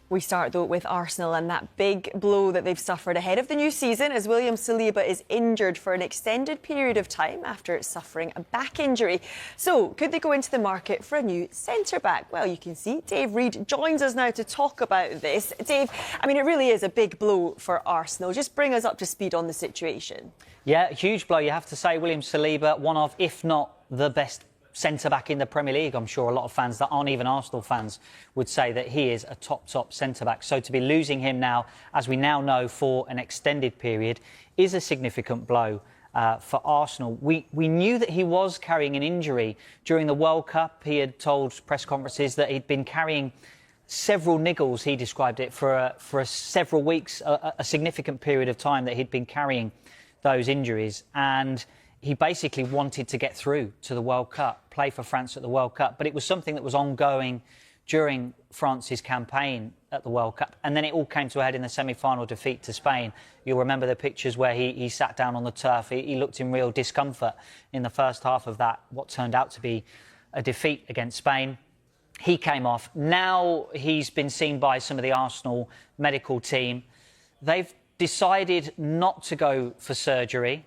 We start, though, with Arsenal and that big blow that they've suffered ahead of the new season as William Saliba is injured for an extended period of time after suffering a back injury. So, could they go into the market for a new centre-back? Well, you can see Dave Reid joins us now to talk about this. Dave, I mean, it really is a big blow for Arsenal. Just bring us up to speed on the situation. Yeah, huge blow, you have to say. William Saliba, one of, if not the best centre-back in the Premier League. I'm sure a lot of fans that aren't even Arsenal fans would say that he is a top centre-back. So to be losing him now, as we now know, for an extended period, is a significant blow for Arsenal. We knew that he was carrying an injury during the World Cup. He had told press conferences that he'd been carrying several niggles, he described it, for several weeks, a significant period of time that he'd been carrying those injuries. And he basically wanted to get through to the World Cup, play for France at the World Cup. But it was something that was ongoing during France's campaign at the World Cup. And then it all came to a head in the semi-final defeat to Spain. You'll remember the pictures where he sat down on the turf. He looked in real discomfort in the first half of that, what turned out to be a defeat against Spain. He came off. Now he's been seen by some of the Arsenal medical team. They've decided not to go for surgery,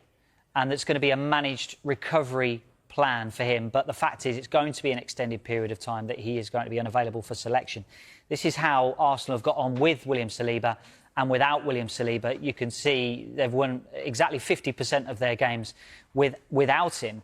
and it's going to be a managed recovery plan for him. But the fact is, it's going to be an extended period of time that he is going to be unavailable for selection. This is how Arsenal have got on with William Saliba. And without William Saliba, you can see they've won exactly 50% of their games without him,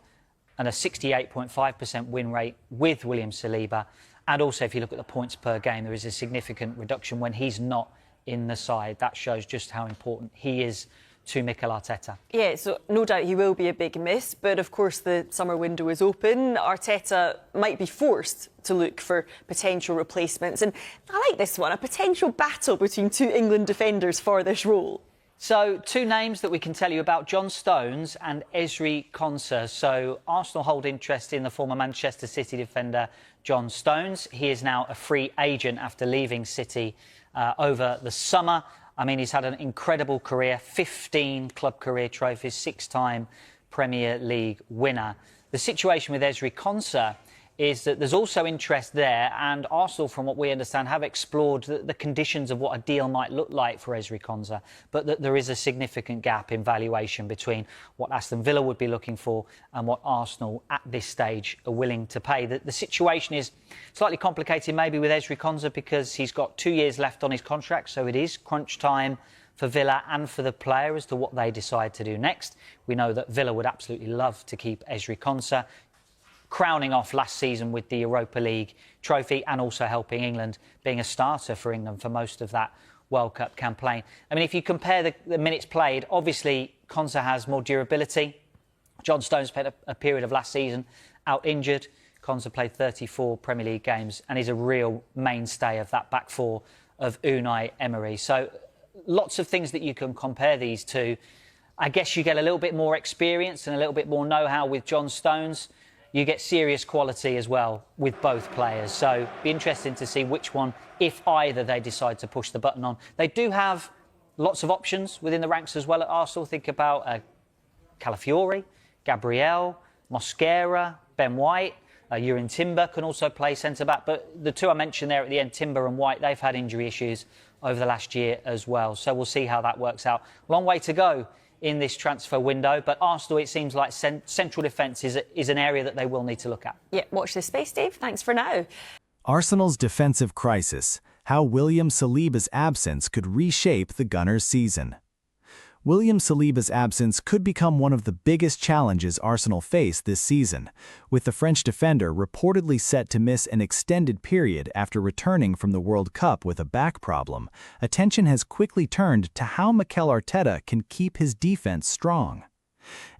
and a 68.5% win rate with William Saliba. And also, if you look at the points per game, there is a significant reduction when he's not in the side. That shows just how important he is to Mikel Arteta. Yeah, so no doubt he will be a big miss, but of course the summer window is open. Arteta might be forced to look for potential replacements. And I like this one, a potential battle between two England defenders for this role. So, two names that we can tell you about, John Stones and Ezri Konsa. So, Arsenal hold interest in the former Manchester City defender John Stones. He is now a free agent after leaving City over the summer. I mean, he's had an incredible career, 15 club career trophies, 6-time Premier League winner. The situation with Ezri Konsa is that there's also interest there, and Arsenal, from what we understand, have explored the conditions of what a deal might look like for Ezri Konsa, but that there is a significant gap in valuation between what Aston Villa would be looking for and what Arsenal at this stage are willing to pay. The situation is slightly complicated maybe with Ezri Konsa because he's got 2 years left on his contract, so it is crunch time for Villa and for the player as to what they decide to do next. We know that Villa would absolutely love to keep Ezri Konsa, crowning off last season with the Europa League trophy and also helping England, being a starter for England for most of that World Cup campaign. I mean, if you compare the minutes played, obviously Konsa has more durability. John Stones played a period of last season out injured. Konsa played 34 Premier League games and is a real mainstay of that back four of Unai Emery. So lots of things that you can compare these to. I guess you get a little bit more experience and a little bit more know-how with John Stones. You get serious quality as well with both players. So be interesting to see which one, if either, they decide to push the button on. They do have lots of options within the ranks as well at Arsenal. Think about Calafiori, Gabriel, Mosquera, Ben White. Jurrien Timber can also play centre-back. But the two I mentioned there at the end, Timber and White, they've had injury issues over the last year as well. So we'll see how that works out. Long way to go in this transfer window, but Arsenal, it seems like central defence is an area that they will need to look at. Yeah, watch this space, Dave. Thanks for now. Arsenal's defensive crisis, how William Saliba's absence could reshape the Gunners' season. William Saliba's absence could become one of the biggest challenges Arsenal face this season, with the French defender reportedly set to miss an extended period after returning from the World Cup with a back problem. Attention has quickly turned to how Mikel Arteta can keep his defense strong.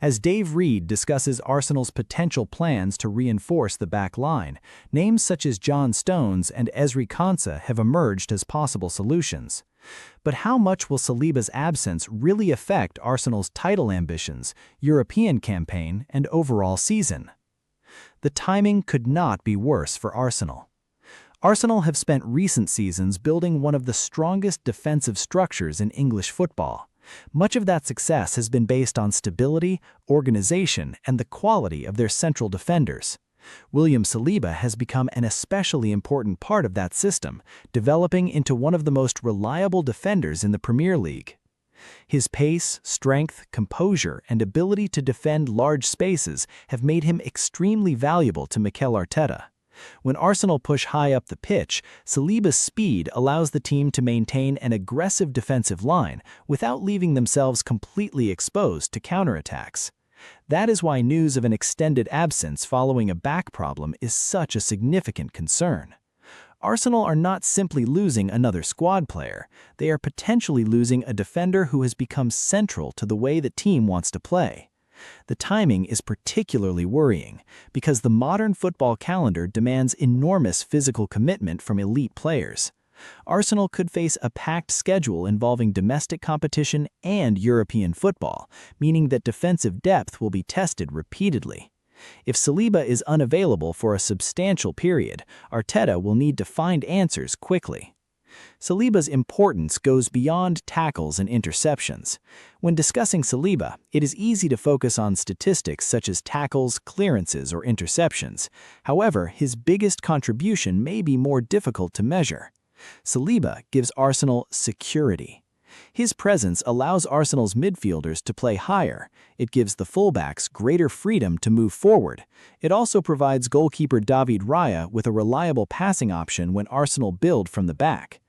As Dave Reid discusses Arsenal's potential plans to reinforce the back line, names such as John Stones and Ezri Konsa have emerged as possible solutions. But how much will Saliba's absence really affect Arsenal's title ambitions, European campaign, and overall season? The timing could not be worse for Arsenal. Arsenal have spent recent seasons building one of the strongest defensive structures in English football. Much of that success has been based on stability, organization, and the quality of their central defenders. William Saliba has become an especially important part of that system, developing into one of the most reliable defenders in the Premier League. His pace, strength, composure, and ability to defend large spaces have made him extremely valuable to Mikel Arteta. When Arsenal push high up the pitch, Saliba's speed allows the team to maintain an aggressive defensive line without leaving themselves completely exposed to counterattacks. That is why news of an extended absence following a back problem is such a significant concern. Arsenal are not simply losing another squad player, they are potentially losing a defender who has become central to the way the team wants to play. The timing is particularly worrying because the modern football calendar demands enormous physical commitment from elite players. Arsenal could face a packed schedule involving domestic competition and European football, meaning that defensive depth will be tested repeatedly. If Saliba is unavailable for a substantial period, Arteta will need to find answers quickly. Saliba's importance goes beyond tackles and interceptions. When discussing Saliba, it is easy to focus on statistics such as tackles, clearances, or interceptions. However, his biggest contribution may be more difficult to measure. Saliba gives Arsenal security. His presence allows Arsenal's midfielders to play higher. It gives the fullbacks greater freedom to move forward. It also provides goalkeeper David Raya with a reliable passing option when Arsenal build from the back.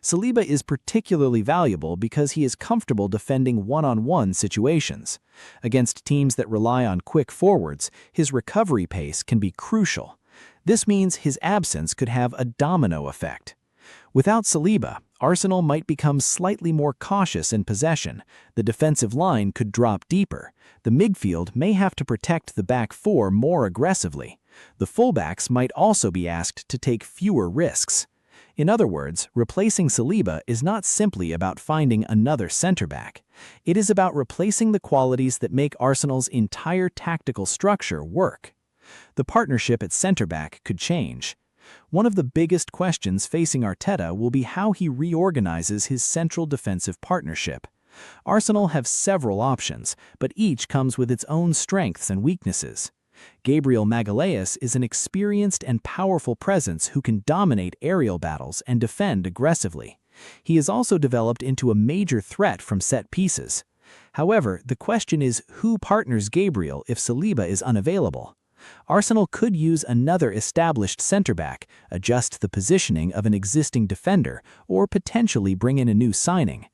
Saliba is particularly valuable because he is comfortable defending one-on-one situations. Against teams that rely on quick forwards, his recovery pace can be crucial. This means his absence could have a domino effect. Without Saliba, Arsenal might become slightly more cautious in possession. The defensive line could drop deeper. The midfield may have to protect the back four more aggressively. The fullbacks might also be asked to take fewer risks. In other words, replacing Saliba is not simply about finding another center-back. It is about replacing the qualities that make Arsenal's entire tactical structure work. The partnership at center-back could change. One of the biggest questions facing Arteta will be how he reorganizes his central defensive partnership. Arsenal have several options, but each comes with its own strengths and weaknesses. Gabriel Magalhaes is an experienced and powerful presence who can dominate aerial battles and defend aggressively. He is also developed into a major threat from set pieces. However, the question is who partners Gabriel if Saliba is unavailable? Arsenal could use another established center-back, adjust the positioning of an existing defender, or potentially bring in a new signing.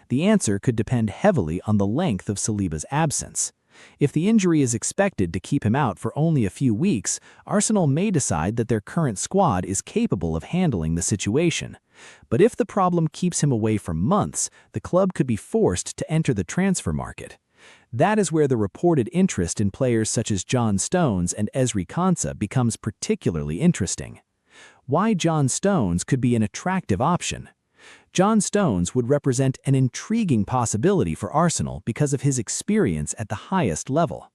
The answer could depend heavily on the length of Saliba's absence. If the injury is expected to keep him out for only a few weeks, Arsenal may decide that their current squad is capable of handling the situation. But if the problem keeps him away for months, the club could be forced to enter the transfer market. That is where the reported interest in players such as John Stones and Ezri Konsa becomes particularly interesting. Why John Stones could be an attractive option? John Stones would represent an intriguing possibility for Arsenal because of his experience at the highest level.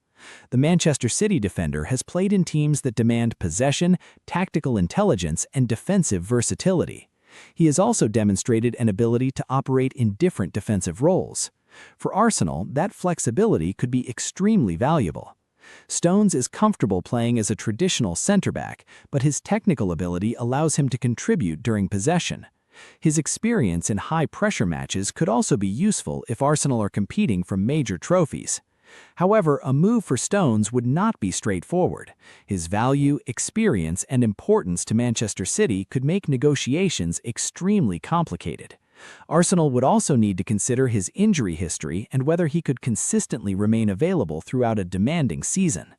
The Manchester City defender has played in teams that demand possession, tactical intelligence, and defensive versatility. He has also demonstrated an ability to operate in different defensive roles. For Arsenal, that flexibility could be extremely valuable. Stones is comfortable playing as a traditional center-back, but his technical ability allows him to contribute during possession. His experience in high-pressure matches could also be useful if Arsenal are competing for major trophies. However, a move for Stones would not be straightforward. His value, experience, and importance to Manchester City could make negotiations extremely complicated. Arsenal would also need to consider his injury history and whether he could consistently remain available throughout a demanding season.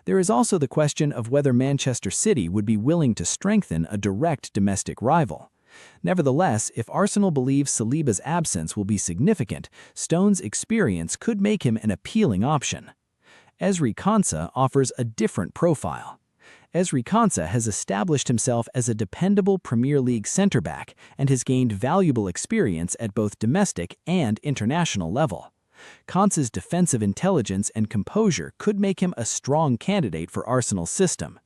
There is also the question of whether Manchester City would be willing to strengthen a direct domestic rival. Nevertheless, if Arsenal believes Saliba's absence will be significant, Stones' experience could make him an appealing option. Ezri Konsa offers a different profile. Ezri Konsa has established himself as a dependable Premier League center-back and has gained valuable experience at both domestic and international level. Konsa's defensive intelligence and composure could make him a strong candidate for Arsenal's system.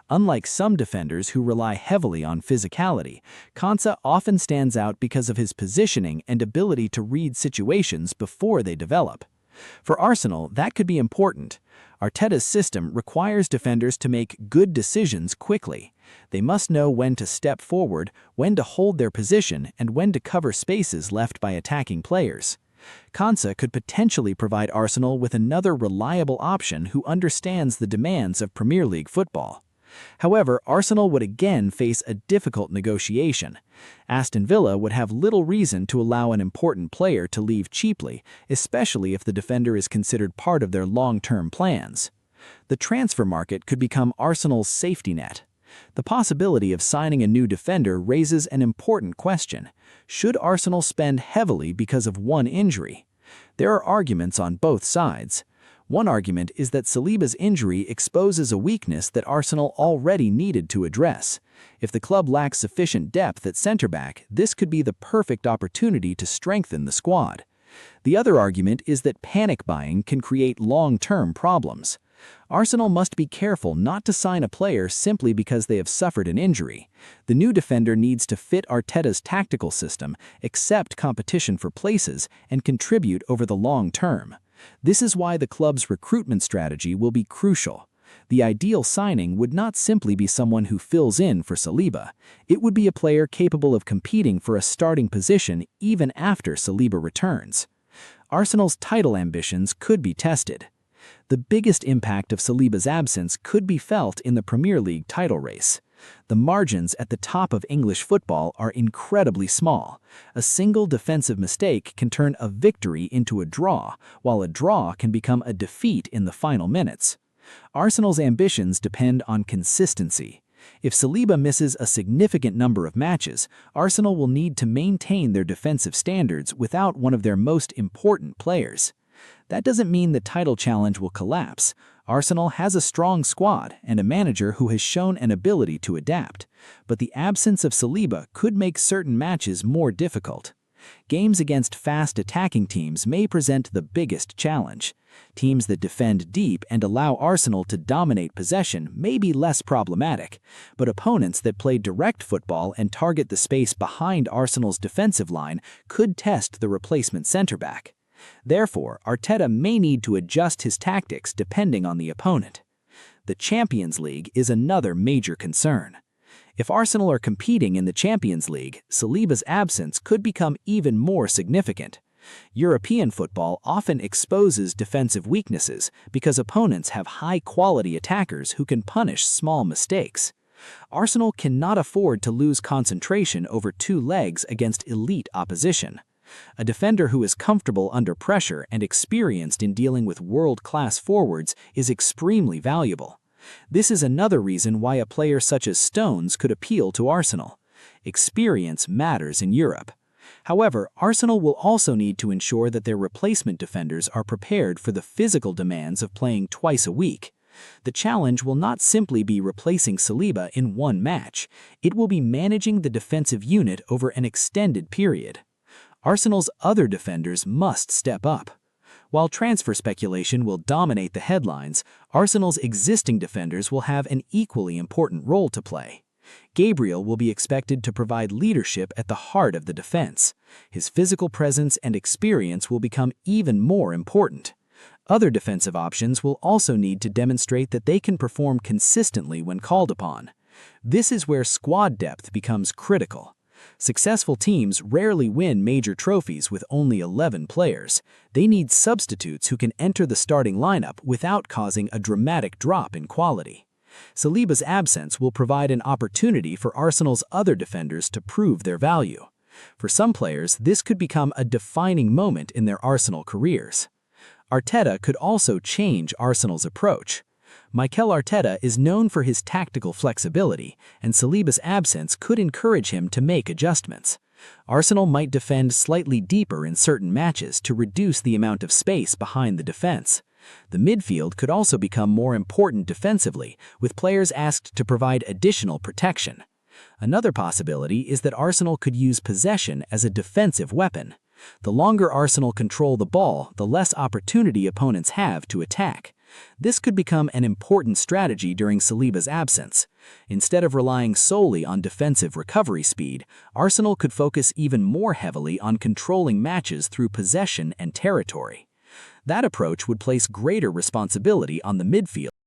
Unlike some defenders who rely heavily on physicality, Konsa often stands out because of his positioning and ability to read situations before they develop. For Arsenal, that could be important. Arteta's system requires defenders to make good decisions quickly. They must know when to step forward, when to hold their position, and when to cover spaces left by attacking players. Konsa could potentially provide Arsenal with another reliable option who understands the demands of Premier League football. However, Arsenal would again face a difficult negotiation. Aston Villa would have little reason to allow an important player to leave cheaply, especially if the defender is considered part of their long-term plans. The transfer market could become Arsenal's safety net. The possibility of signing a new defender raises an important question. Should Arsenal spend heavily because of one injury? There are arguments on both sides. One argument is that Saliba's injury exposes a weakness that Arsenal already needed to address. If the club lacks sufficient depth at centre-back, this could be the perfect opportunity to strengthen the squad. The other argument is that panic buying can create long-term problems. Arsenal must be careful not to sign a player simply because they have suffered an injury. The new defender needs to fit Arteta's tactical system, accept competition for places, and contribute over the long term. This is why the club's recruitment strategy will be crucial. The ideal signing would not simply be someone who fills in for Saliba. It would be a player capable of competing for a starting position even after Saliba returns. Arsenal's title ambitions could be tested. The biggest impact of Saliba's absence could be felt in the Premier League title race. The margins at the top of English football are incredibly small. A single defensive mistake can turn a victory into a draw, while a draw can become a defeat in the final minutes. Arsenal's ambitions depend on consistency. If Saliba misses a significant number of matches, Arsenal will need to maintain their defensive standards without one of their most important players. That doesn't mean the title challenge will collapse. Arsenal has a strong squad and a manager who has shown an ability to adapt, but the absence of Saliba could make certain matches more difficult. Games against fast attacking teams may present the biggest challenge. Teams that defend deep and allow Arsenal to dominate possession may be less problematic, but opponents that play direct football and target the space behind Arsenal's defensive line could test the replacement centre-back. Therefore, Arteta may need to adjust his tactics depending on the opponent. The Champions League is another major concern. If Arsenal are competing in the Champions League, Saliba's absence could become even more significant. European football often exposes defensive weaknesses because opponents have high-quality attackers who can punish small mistakes. Arsenal cannot afford to lose concentration over two legs against elite opposition. A defender who is comfortable under pressure and experienced in dealing with world-class forwards is extremely valuable. This is another reason why a player such as Stones could appeal to Arsenal. Experience matters in Europe. However, Arsenal will also need to ensure that their replacement defenders are prepared for the physical demands of playing twice a week. The challenge will not simply be replacing Saliba in one match. It will be managing the defensive unit over an extended period. Arsenal's other defenders must step up. While transfer speculation will dominate the headlines, Arsenal's existing defenders will have an equally important role to play. Gabriel will be expected to provide leadership at the heart of the defense. His physical presence and experience will become even more important. Other defensive options will also need to demonstrate that they can perform consistently when called upon. This is where squad depth becomes critical. Successful teams rarely win major trophies with only 11 players. They need substitutes who can enter the starting lineup without causing a dramatic drop in quality. Saliba's absence will provide an opportunity for Arsenal's other defenders to prove their value. For some players, this could become a defining moment in their Arsenal careers. Arteta could also change Arsenal's approach. Mikel Arteta is known for his tactical flexibility, and Saliba's absence could encourage him to make adjustments. Arsenal might defend slightly deeper in certain matches to reduce the amount of space behind the defense. The midfield could also become more important defensively, with players asked to provide additional protection. Another possibility is that Arsenal could use possession as a defensive weapon. The longer Arsenal control the ball, the less opportunity opponents have to attack. This could become an important strategy during Saliba's absence. Instead of relying solely on defensive recovery speed, Arsenal could focus even more heavily on controlling matches through possession and territory. That approach would place greater responsibility on the midfield.